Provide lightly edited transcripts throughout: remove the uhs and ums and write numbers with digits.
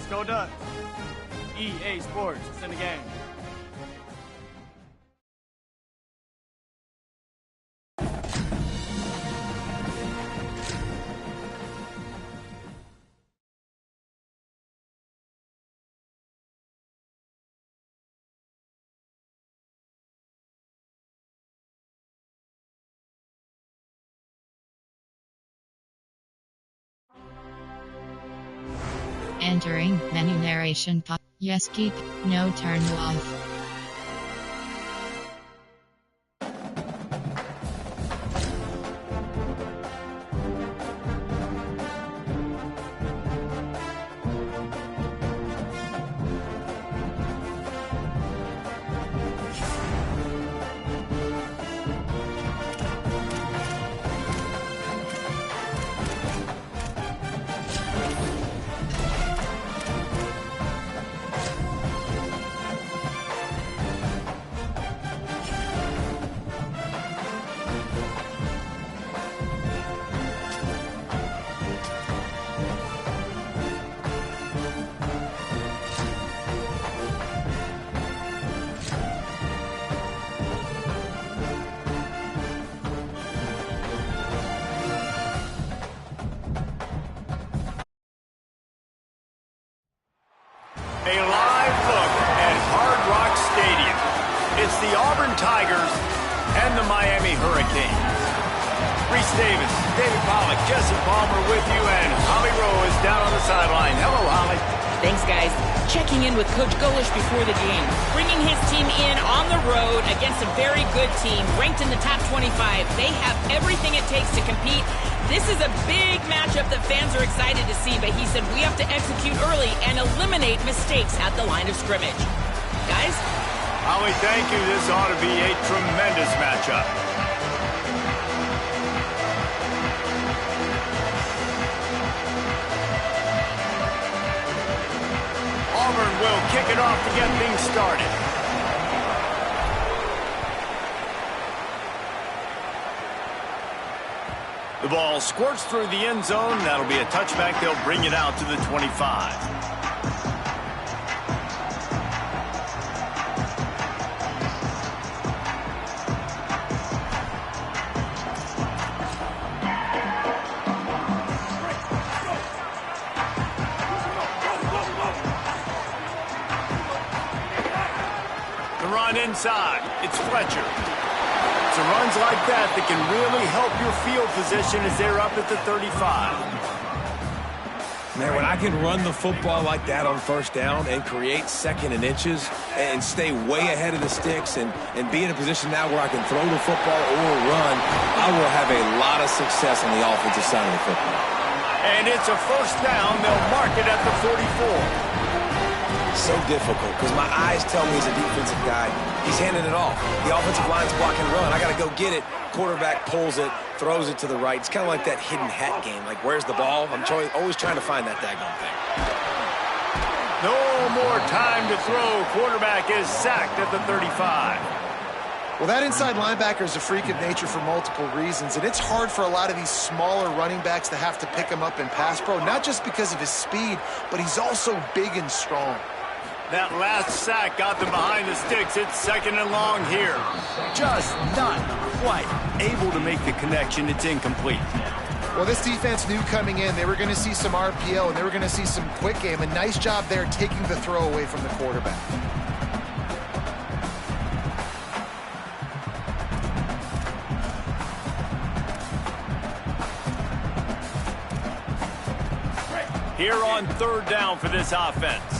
go Ducks. EA Sports, it's in the game. Entering menu narration pop. Yes, keep. No, turn off. A live look at Hard Rock Stadium. It's the Auburn Tigers and the Miami Hurricanes. Reese Davis, David Pollack, Jesse Palmer with you, and Holly Rowe is down on the sideline. Hello, Holly. Thanks, guys. Checking in with Coach Golish before the game. Bringing his team in on the road against a very good team, ranked in the top 25. They have everything it takes to compete. This is a big matchup that fans are excited to see, but he said we have to execute early and eliminate mistakes at the line of scrimmage. Guys? Holly, thank you. This ought to be a tremendous matchup. Auburn will kick it off to get things started. The ball squirts through the end zone. That'll be a touchback. They'll bring it out to the 25. The run inside. It's Fletcher. It's runs like that can really help your field position as they're up at the 35. Man, when I can run the football like that on first down and create second and inches and stay way ahead of the sticks and be in a position now where I can throw the football or run, I will have a lot of success on the offensive side of the football. And it's a first down. They'll mark it at the 44. So difficult because my eyes tell me as a defensive guy, he's handing it off. The offensive line's blocking run. I got to go get it. Quarterback pulls it, throws it to the right. It's kind of like that hidden hat game. Like, where's the ball? I'm always trying to find that daggone thing. No more time to throw. Quarterback is sacked at the 35. Well, that inside linebacker is a freak of nature for multiple reasons, and it's hard for a lot of these smaller running backs to have to pick him up in pass pro, not just because of his speed, but he's also big and strong. That last sack got them behind the sticks. It's second and long here. Just not quite able to make the connection. It's incomplete. Well, this defense knew coming in they were going to see some RPO and they were going to see some quick game. A nice job there taking the throw away from the quarterback. Here on third down for this offense.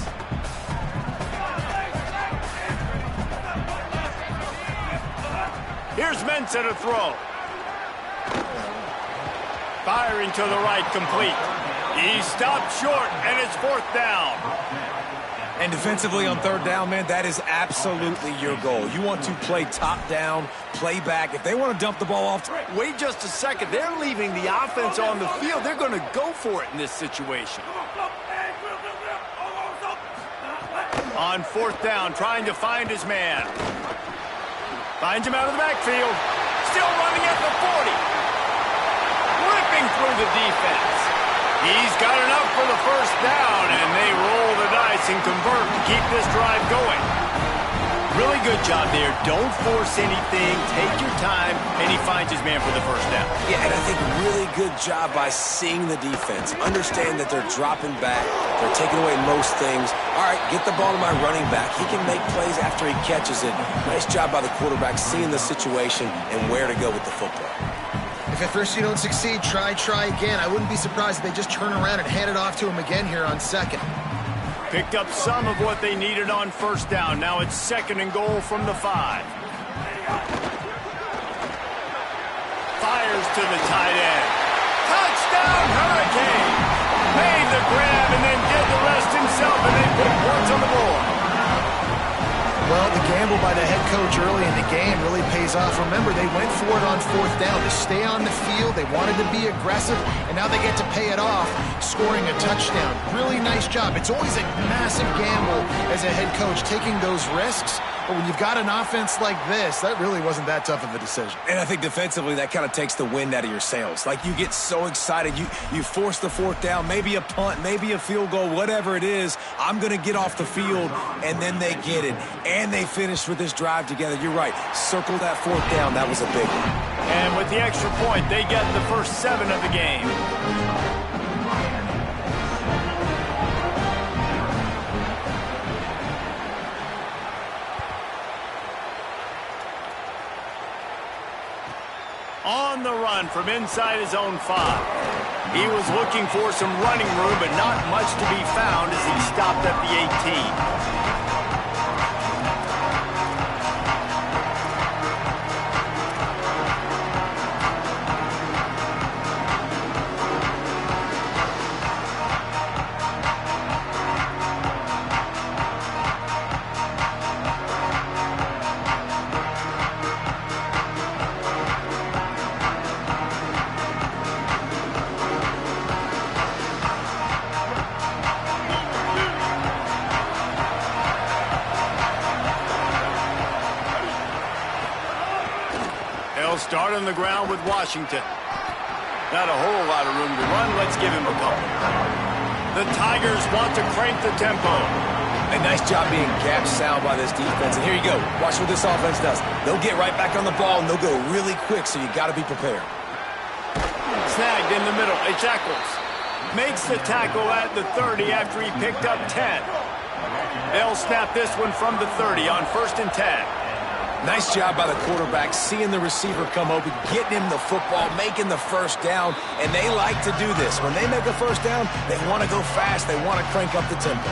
Here's Mensah to throw. Firing to the right, complete. He stopped short, and it's fourth down. And defensively on third down, man, that is absolutely your goal. You want to play top down, play back. If they want to dump the ball off. Wait just a second. They're leaving the offense on the field. They're going to go for it in this situation. On fourth down, trying to find his man. Finds him out of the backfield. Still running at the 40. Ripping through the defense. He's got enough for the first down, and they roll the and convert to keep this drive going. Really good job there. Don't force anything. Take your time, and he finds his man for the first down. Yeah, and I think really good job by seeing the defense. Understand that they're dropping back. They're taking away most things. All right, get the ball to my running back. He can make plays after he catches it. Nice job by the quarterback seeing the situation and where to go with the football. If at first you don't succeed, try again. I wouldn't be surprised if they just turn around and hand it off to him again here on second. Picked up some of what they needed on first down. Now it's 2nd and goal from the 5. Fires to the tight end. Touchdown, Hurricane! Made the grab and then did the rest himself, and they put points on the board. Well, the gamble by the head coach early in the game really pays off. Remember, they went for it on 4th down to stay on the field. They wanted to be aggressive, and now they get to pay it off, scoring a touchdown. Really nice job. It's always a massive gamble as a head coach, taking those risks. But when you've got an offense like this, that really wasn't that tough of a decision. And I think defensively, that kind of takes the wind out of your sails. Like, you get so excited. You force the 4th down, maybe a punt, maybe a field goal, whatever it is. I'm going to get off the field, and then they get it. And they finish with this drive together. You're right. Circle that 4th down. That was a big one. And with the extra point, they get the first 7 of the game. On the run from inside his own 5. He was looking for some running room, but not much to be found as he stopped at the 18. Start on the ground with Washington. Not a whole lot of room to run. Let's give him a couple. The Tigers want to crank the tempo. A nice job being gap sound by this defense. And here you go. Watch what this offense does. They'll get right back on the ball, and they'll go really quick, so you got to be prepared. Snagged in the middle. It's Eccles. Makes the tackle at the 30 after he picked up 10. They'll snap this one from the 30 on 1st and 10. Nice job by the quarterback, seeing the receiver come open, getting him the football, making the first down, and they like to do this. When they make a first down, they want to go fast. They want to crank up the tempo.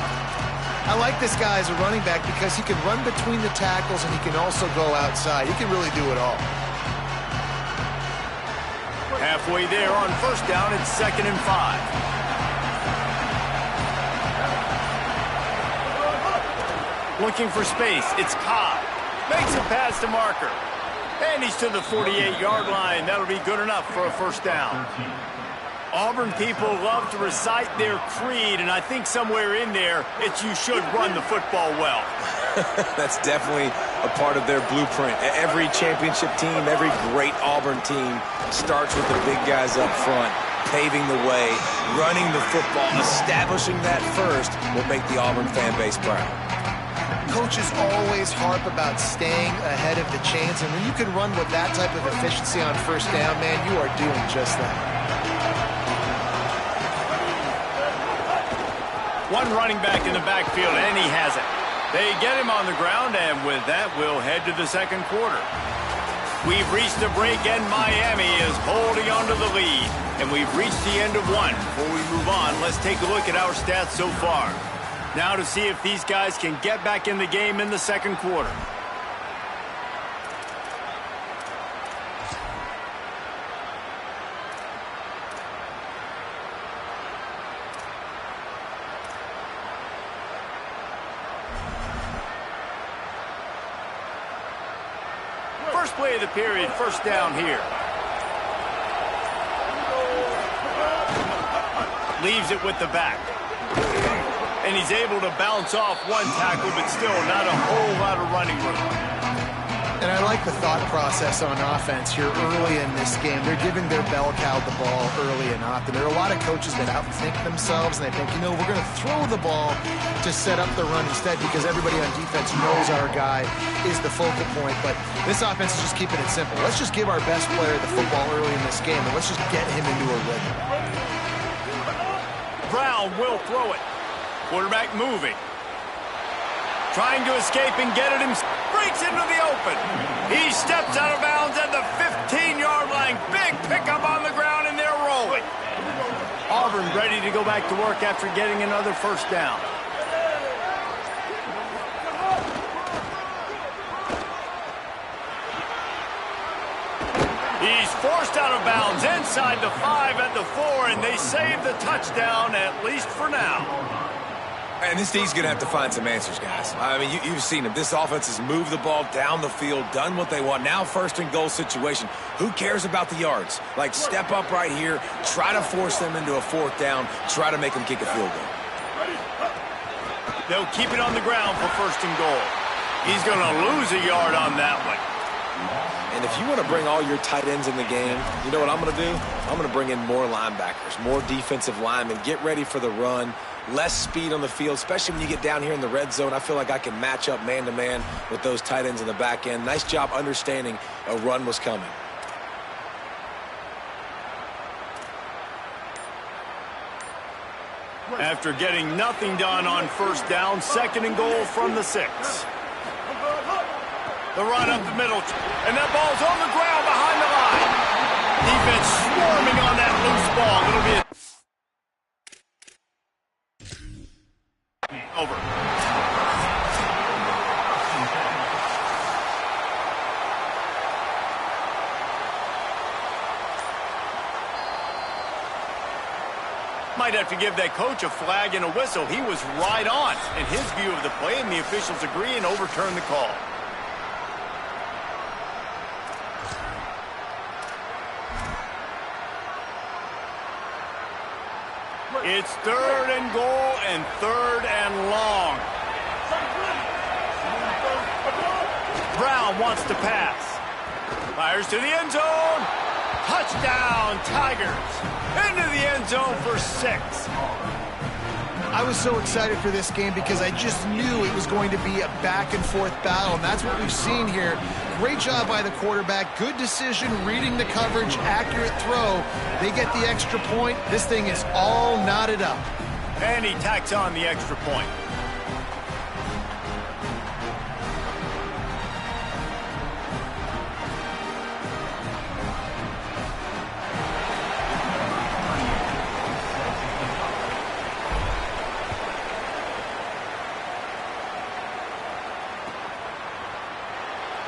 I like this guy as a running back because he can run between the tackles and he can also go outside. He can really do it all. Halfway there on first down, it's 2nd and 5. Looking for space, it's Cobb. Makes a pass to Marker. And he's to the 48-yard line. That'll be good enough for a first down. Auburn people love to recite their creed, and I think somewhere in there, it's you should run the football well. That's definitely a part of their blueprint. Every championship team, every great Auburn team starts with the big guys up front, paving the way, running the football, establishing that first will make the Auburn fan base proud. Coaches always harp about staying ahead of the chains, and when you can run with that type of efficiency on first down, man, you are doing just that. One running back in the backfield, and he has it. They get him on the ground, and with that, we'll head to the 2nd quarter. We've reached the break, and Miami is holding on to the lead. And we've reached the end of one. Before we move on, let's take a look at our stats so far. Now to see if these guys can get back in the game in the 2nd quarter. First play of the period, first down here. Leaves it with the back. And he's able to bounce off one tackle, but still not a whole lot of running room. And I like the thought process on offense here early in this game. They're giving their bell cow the ball early and often. There are a lot of coaches that outthink themselves, and they think, we're going to throw the ball to set up the run instead because everybody on defense knows our guy is the focal point. But this offense is just keeping it simple. Let's just give our best player the football early in this game, and let's just get him into a rhythm. Brown will throw it. Quarterback moving. Trying to escape and get it himself. Breaks into the open. He steps out of bounds at the 15-yard line. Big pickup on the ground, and they're rolling. Auburn ready to go back to work after getting another first down. He's forced out of bounds inside the 5 at the 4, and they save the touchdown, at least for now. And this D's going to have to find some answers, guys. I mean, you've seen it. This offense has moved the ball down the field, done what they want. Now first and goal situation. Who cares about the yards? Like, step up right here, try to force them into a fourth down, try to make them kick a field goal. They'll keep it on the ground for first and goal. He's going to lose a yard on that one. And if you want to bring all your tight ends in the game, you know what I'm going to do? I'm going to bring in more linebackers, more defensive linemen, get ready for the run, less speed on the field, especially when you get down here in the red zone. I feel like I can match up man-to-man with those tight ends in the back end. Nice job understanding a run was coming. After getting nothing done on first down, second and goal from the 6. The run up the middle, and that ball's on the ground behind the line. Defense swarming on that loose ball. It'll be over. Might have to give that coach a flag and a whistle. He was right on in his view of the play, and the officials agree and overturn the call. It's third and goal and third and long. Brown wants to pass. Fires to the end zone. Touchdown, Tigers. Into the end zone for 6. I was so excited for this game because I just knew it was going to be a back-and-forth battle, and that's what we've seen here. Great job by the quarterback. Good decision, reading the coverage, accurate throw. They get the extra point. This thing is all knotted up. And he tacks on the extra point.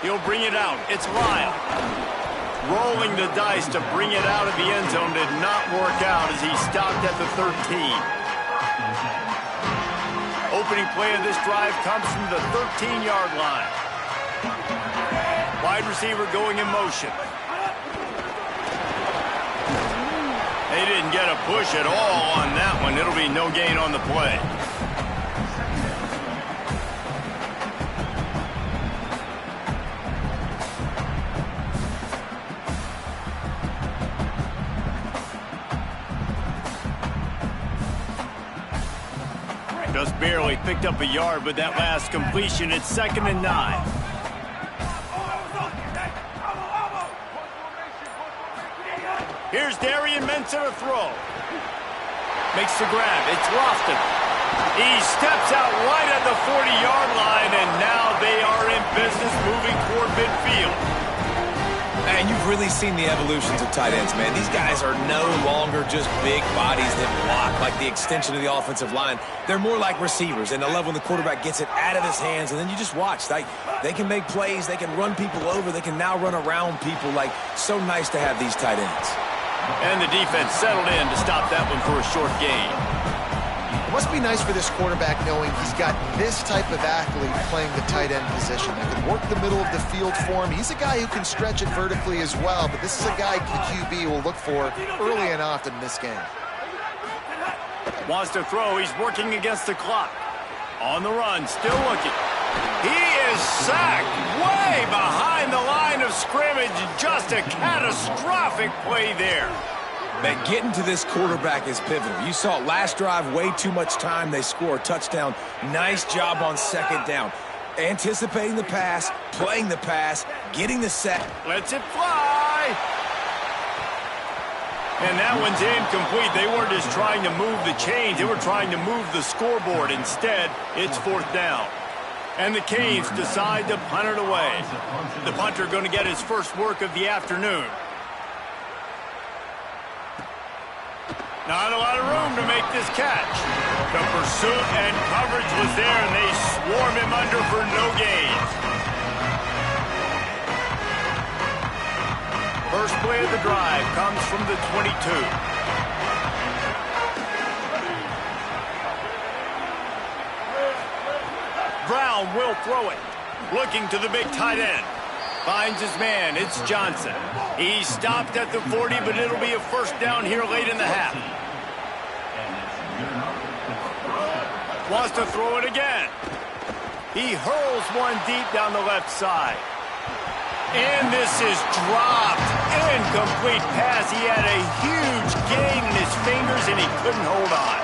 He'll bring it out. It's Lyle. Rolling the dice to bring it out of the end zone did not work out as he stopped at the 13. Opening play of this drive comes from the 13-yard line. Wide receiver going in motion. They didn't get a push at all on that one. It'll be no gain on the play. Just barely picked up a yard with that last completion. It's 2nd and 9. Here's Darian Mensah to throw. Makes the grab. It's Lofton. He steps out right at the 40-yard line, and now they are in business moving toward midfield. And you've really seen the evolutions of tight ends, man. These guys are no longer just big bodies that block like the extension of the offensive line. They're more like receivers, and I love when the quarterback gets it out of his hands, and then you just watch. They can make plays. They can run people over. They can now run around people. Like, so nice to have these tight ends. And the defense settled in to stop that one for a short gain. It must be nice for this quarterback knowing he's got this type of athlete playing the tight end position. They can work the middle of the field for him. He's a guy who can stretch it vertically as well, but this is a guy QB will look for early and often in this game. Wants to throw. He's working against the clock. On the run, still looking. He is sacked way behind the line of scrimmage. Just a catastrophic play there. Man, getting to this quarterback is pivotal. You saw it last drive, way too much time. They score a touchdown. Nice job on second down. Anticipating the pass, playing the pass, getting the sack. Lets it fly. And that one's incomplete. They weren't just trying to move the chains. They were trying to move the scoreboard. Instead, it's fourth down. And the Canes decide to punt it away. The punter going to get his first work of the afternoon. Not a lot of room to make this catch. The pursuit and coverage was there, and they swarm him under for no gain. First play of the drive comes from the 22. Brown will throw it. Looking to the big tight end. Finds his man. It's Johnson. He stopped at the 40, but it'll be a first down here late in the half. Wants to throw it again. He hurls one deep down the left side. And this is dropped. Incomplete pass. He had a huge gain in his fingers, and he couldn't hold on.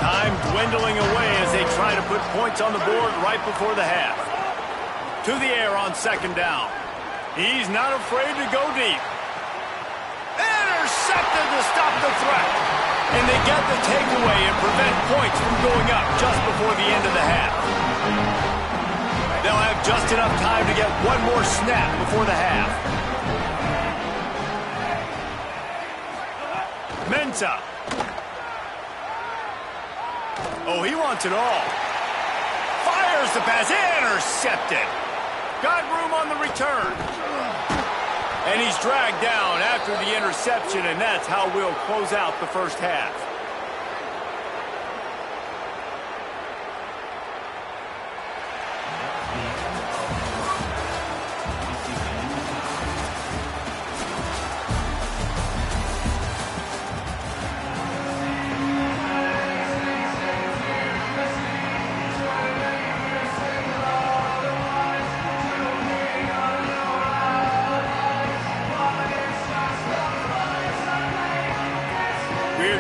Time dwindling away as they try to put points on the board right before the half. To the air on second down. He's not afraid to go deep. Intercepted to stop the threat. And they get the takeaway and prevent points from going up just before the end of the half. They'll have just enough time to get one more snap before the half. Mensah. Oh, he wants it all. Fires the pass. Intercepted. Got room on the return. And he's dragged down after the interception, and that's how we'll close out the first half.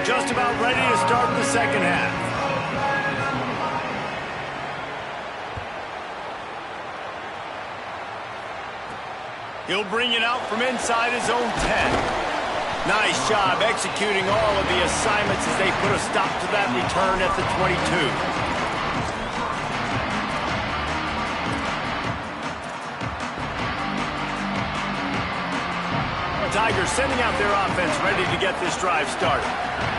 Just about ready to start the second half. He'll bring it out from inside his own 10. Nice job executing all of the assignments as they put a stop to that return at the 22. Tigers sending out their offense ready to get this drive started.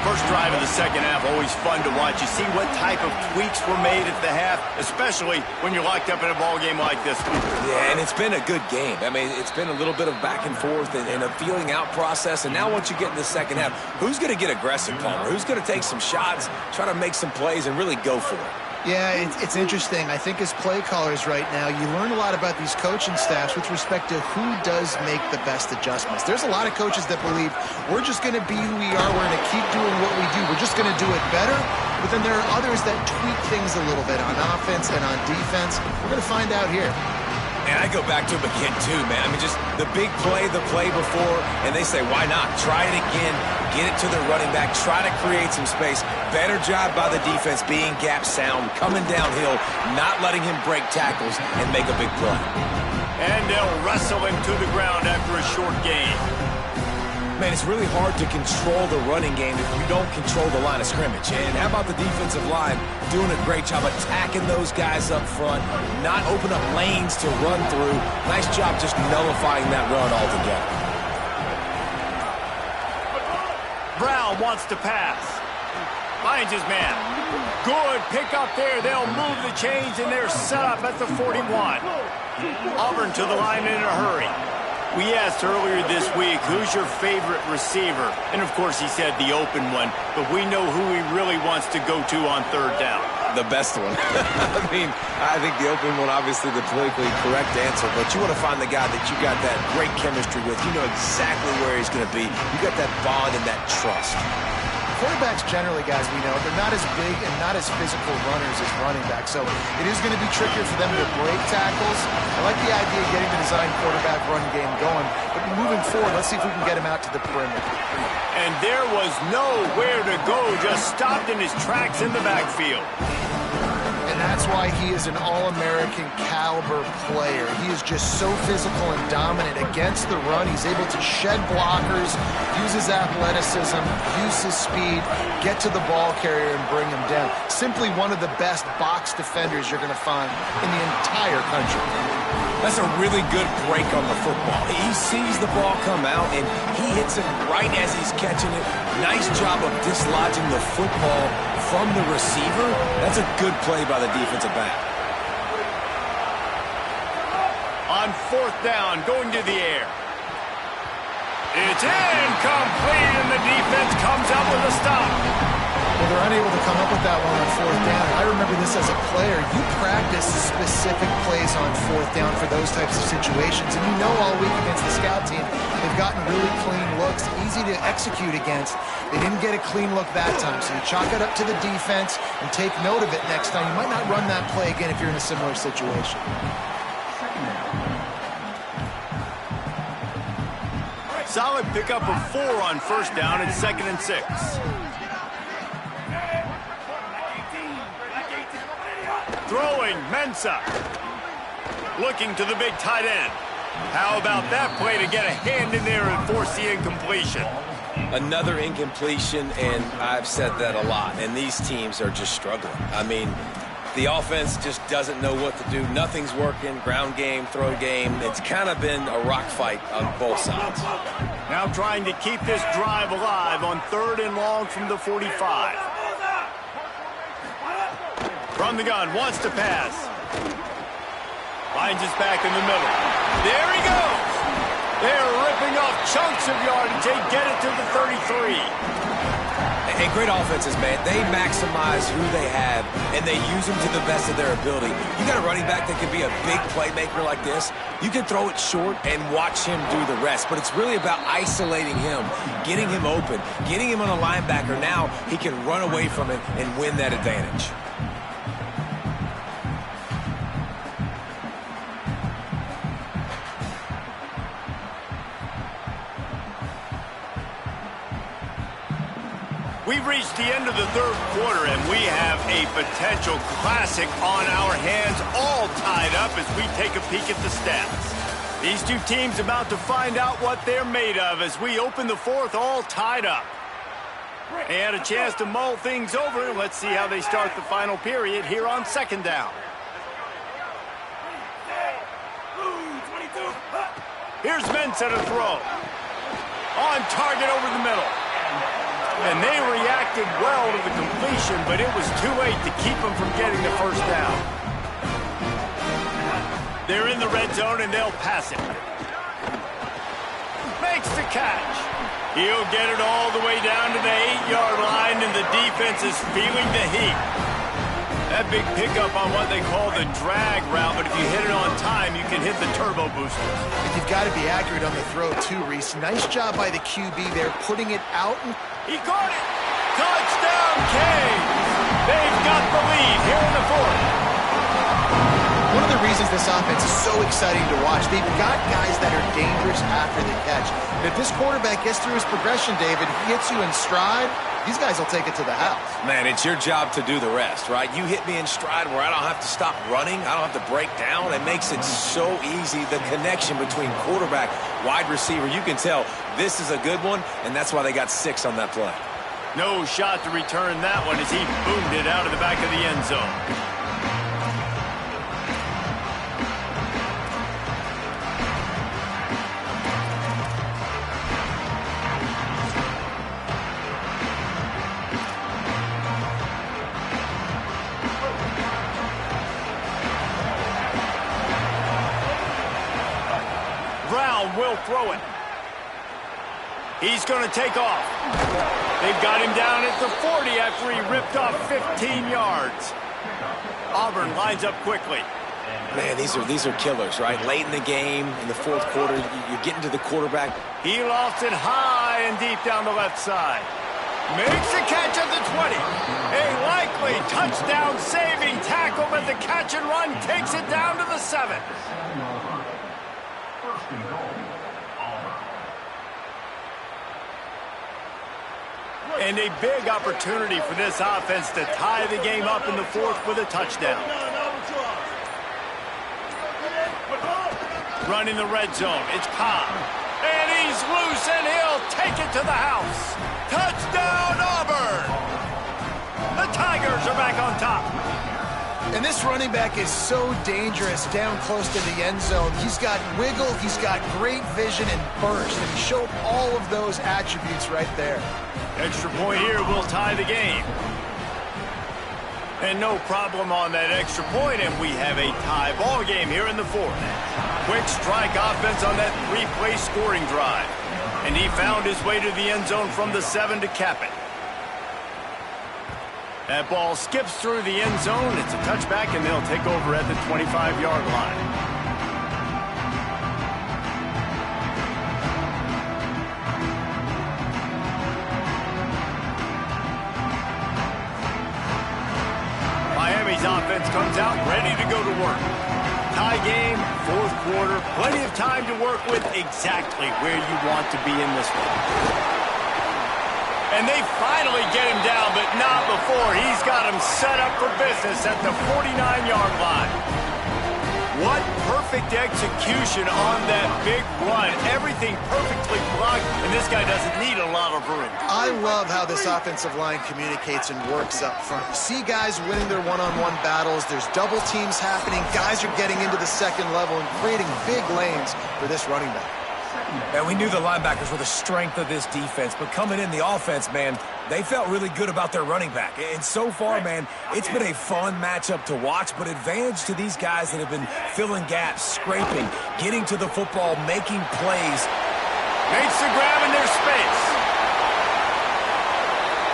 First drive of the second half, always fun to watch. You see what type of tweaks were made at the half, especially when you're locked up in a ball game like this one. Yeah, and it's been a good game. I mean, it's been a little bit of back and forth and a feeling out process. And now once you get in the second half, who's going to get aggressive, Palmer? Who's going to take some shots, try to make some plays, and really go for it? Yeah, it's interesting. I think as play callers right now, you learn a lot about these coaching staffs with respect to who does make the best adjustments. There's a lot of coaches that believe we're just going to be who we are. We're going to keep doing what we do. We're just going to do it better. But then there are others that tweak things a little bit on offense and on defense. We're going to find out here. And I go back to him again, too, man. I mean, just the big play, the play before, and they say, why not? Try it again, get it to the running back, try to create some space. Better job by the defense being gap sound, coming downhill, not letting him break tackles and make a big play. And they'll wrestle him to the ground after a short gain. Man, it's really hard to control the running game if you don't control the line of scrimmage. And how about the defensive line doing a great job attacking those guys up front, not open up lanes to run through. Nice job just nullifying that run altogether. Brown wants to pass. Finds his man. Good pick up there. They'll move the chains, and they're set up at the 41. Auburn to the line in a hurry. We asked earlier this week, who's your favorite receiver? And, of course, he said the open one, but we know who he really wants to go to on third down. The best one. I mean, I think the open one, obviously the politically correct answer, but you want to find the guy that you got that great chemistry with. You know exactly where he's going to be. You got that bond and that trust. quarterbacks generally, guys, we know, they're not as big and not as physical runners as running backs. So it is going to be trickier for them to break tackles. I like the idea of getting the design quarterback run game going. But moving forward, let's see if we can get him out to the perimeter. And there was nowhere to go, just stopped in his tracks in the backfield. And that's why he is an all-American caliber player. He is just so physical and dominant against the run. He's able to shed blockers, use his athleticism, use his speed, get to the ball carrier and bring him down. Simply one of the best box defenders you're going to find in the entire country. That's a really good break on the football. He sees the ball come out, and he hits it right as he's catching it. Nice job of dislodging the football from the receiver. That's a good play by the defensive back. On 4th down, going to the air. It's incomplete, and the defense comes up with a stop. Well, they're unable to come up with that one on 4th down. I remember this as a player. You practice specific plays on 4th down for those types of situations. And you know all week against the scout team, they've gotten really clean looks, easy to execute against. They didn't get a clean look that time. So you chalk it up to the defense and take note of it next time. You might not run that play again if you're in a similar situation. Solid pickup of 4 on 1st down and 2nd and 6. Throwing, Mensah. Looking to the big tight end. How about that play to get a hand in there and force the incompletion? Another incompletion, and I've said that a lot, and these teams are just struggling. I mean, the offense just doesn't know what to do. Nothing's working. Ground game, throw game. It's kind of been a rock fight on both sides. Now trying to keep this drive alive on 3rd and long from the 45. From the gun, wants to pass. Finds his back in the middle. There he goes. They're ripping off chunks of yardage. They get it to the 33. And great offenses, man. They maximize who they have, and they use them to the best of their ability. You got a running back that can be a big playmaker like this. You can throw it short and watch him do the rest, but it's really about isolating him, getting him open, getting him on a linebacker. Now he can run away from it and win that advantage. We've reached the end of the 3rd quarter, and we have a potential classic on our hands, all tied up as we take a peek at the stats. These two teams about to find out what they're made of as we open the 4th, all tied up. They had a chance to mull things over. Let's see how they start the final period here on 2nd down. Here's Mensah to throw. On target over the middle. And they reacted well to the completion, but it was too late to keep them from getting the 1st down. They're in the red zone, and they'll pass it. Makes the catch. He'll get it all the way down to the 8-yard line, and the defense is feeling the heat. That big pickup on what they call the drag route, but if you hit it on time, you can hit the turbo boosters. And you've got to be accurate on the throw, too, Reese. Nice job by the QB there, putting it out. He caught it. Touchdown, Canes. They've got the lead here in the 4th. One of the reasons this offense is so exciting to watch, they've got guys that are dangerous after the catch. And if this quarterback gets through his progression, David, he hits you in stride, these guys will take it to the house. Man, it's your job to do the rest, right? You hit me in stride where I don't have to stop running. I don't have to break down. It makes it so easy. The connection between quarterback, wide receiver, you can tell this is a good one, and that's why they got 6 on that play. No shot to return that one as he boomed it out of the back of the end zone. Will throw it. He's going to take off. They've got him down at the 40 after he ripped off 15 yards. Auburn lines up quickly. Man, these are killers, right? Late in the game, in the 4th quarter, you're getting to the quarterback. He lost it high and deep down the left side. Makes a catch at the 20. A likely touchdown-saving tackle, but the catch and run takes it down to the 7. And a big opportunity for this offense to tie the game up in the 4th with a touchdown. Running the red zone, it's Cobb. And he's loose, and he'll take it to the house. Touchdown, Auburn! The Tigers are back on top. And this running back is so dangerous down close to the end zone. He's got wiggle, he's got great vision and burst, and he showed all of those attributes right there. Extra point here will tie the game. And no problem on that extra point, and we have a tie ball game here in the 4th. Quick strike offense on that 3-play scoring drive. And he found his way to the end zone from the 7 to cap it. That ball skips through the end zone. It's a touchback, and they'll take over at the 25-yard line. Miami's offense comes out ready to go to work. Tie game, 4th quarter, plenty of time to work with, exactly where you want to be in this one. And they finally get him down, but not before. He's got him set up for business at the 49-yard line. What perfect execution on that big run. Everything perfectly blocked, and this guy doesn't need a lot of room. I love how this offensive line communicates and works up front. You see guys winning their one-on-one battles. There's double teams happening. Guys are getting into the second level and creating big lanes for this running back. And we knew the linebackers were the strength of this defense, but coming in the offense, man, they felt really good about their running back. And so far, man, it's been a fun matchup to watch, but advantage to these guys that have been filling gaps, scraping, getting to the football, making plays. Makes the grab in their space.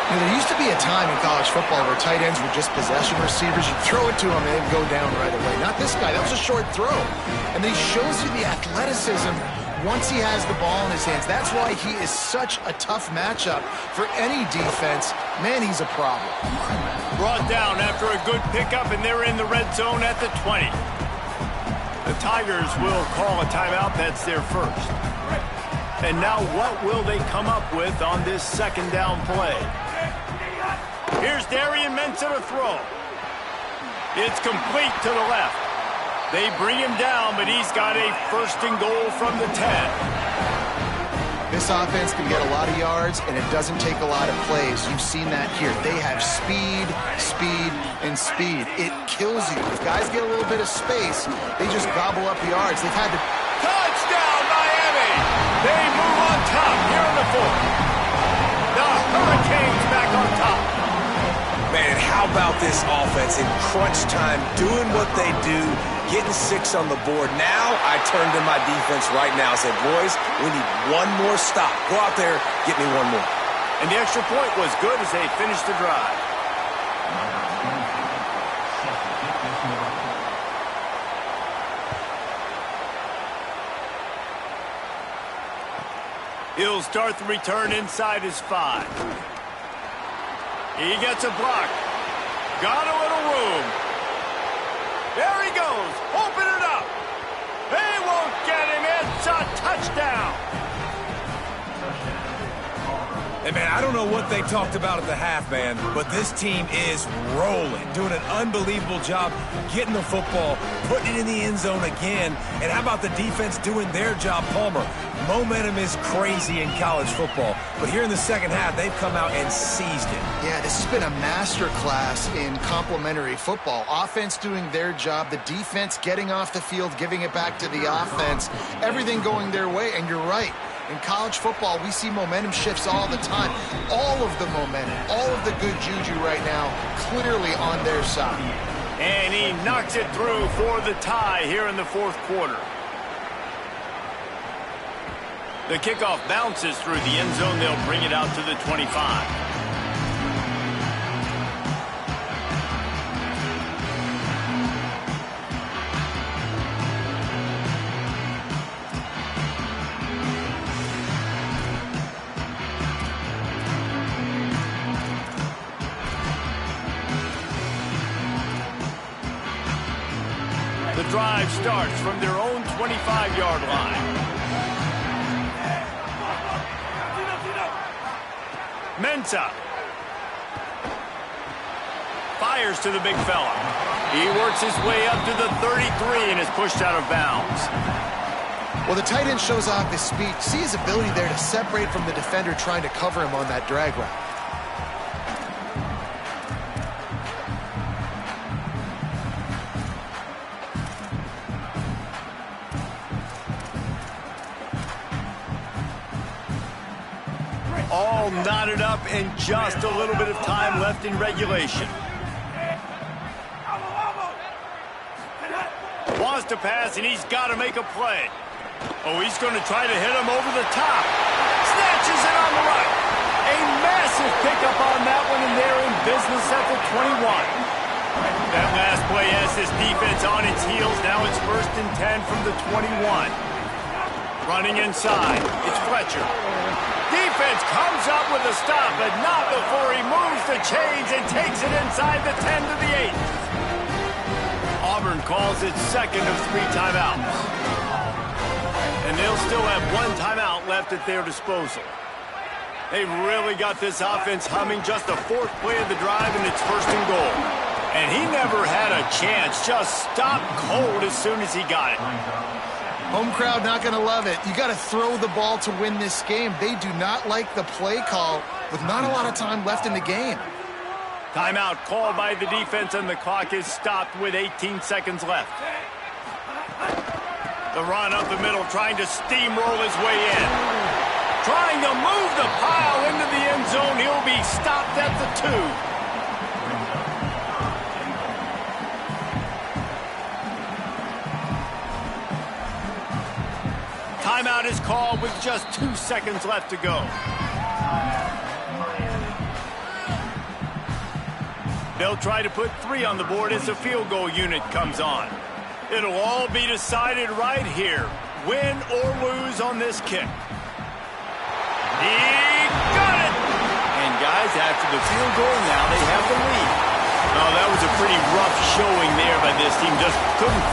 You know, there used to be a time in college football where tight ends were just possession receivers. You throw it to them and they'd go down right away. Not this guy. That was a short throw. And he shows you the athleticism once he has the ball in his hands. That's why he is such a tough matchup for any defense. Man, he's a problem. Brought down after a good pickup, and they're in the red zone at the 20. The Tigers will call a timeout. That's their first. And now what will they come up with on this 2nd down play? Here's Darian Mensah to throw. It's complete to the left. They bring him down, but he's got a 1st and goal from the 10. This offense can get a lot of yards, and it doesn't take a lot of plays. You've seen that here. They have speed, speed, and speed. It kills you. If guys get a little bit of space, they just gobble up yards. They've had to... Touchdown, Miami! They move on top here in the 4th. The Hurricanes back on top. Man, how about this offense in crunch time, doing what they do, getting 6 on the board. Now I turn to my defense right now and say, boys, we need one more stop. Go out there, get me one more. And the extra point was good as they finished the drive. He'll start the return inside his 5. He gets a block. Got a little room. There he goes. Open it up. They won't get him. It's a touchdown. Hey, man, I don't know what they talked about at the half, man, but this team is rolling, doing an unbelievable job getting the football, putting it in the end zone again. And how about the defense doing their job, Palmer? Momentum is crazy in college football, but here in the 2nd half, they've come out and seized it. Yeah, this has been a master class in complementary football. Offense doing their job, the defense getting off the field, giving it back to the offense, everything going their way, and you're right. In college football, we see momentum shifts all the time. All of the momentum, all of the good juju right now, clearly on their side. And he knocks it through for the tie here in the 4th quarter. The kickoff bounces through the end zone. They'll bring it out to the 25. The drive starts from their own 25-yard line. Mensah fires to the big fella. He works his way up to the 33 and is pushed out of bounds. Well, the tight end shows off his speed. See his ability there to separate from the defender trying to cover him on that drag route. All knotted up and just a little bit of time left in regulation. Wants to pass, and he's got to make a play. Oh, he's going to try to hit him over the top. Snatches it on the right. A massive pickup on that one, and they're in business at the 21. That last play has this defense on its heels. Now it's 1st and 10 from the 21. Running inside. It's Fletcher. Defense comes up with a stop, but not before he moves the chains and takes it inside the 10 to the 8. Auburn calls it second of 3 timeouts. And they'll still have 1 timeout left at their disposal. They've really got this offense humming. Just the 4th play of the drive, and it's 1st and goal. And he never had a chance. Just stopped cold as soon as he got it. Home crowd not going to love it. You got to throw the ball to win this game. They do not like the play call with not a lot of time left in the game. Timeout called by the defense, and the clock is stopped with 18 seconds left. The run up the middle, trying to steamroll his way in. Trying to move the pile into the end zone. He'll be stopped at the 2. Timeout is called with just 2 seconds left to go. They'll try to put 3 on the board as the field goal unit comes on. It'll all be decided right here, win or lose on this kick. He got it! And guys, after the field goal, now they have the lead. Oh, that was a pretty rough showing there by this team. Just couldn't find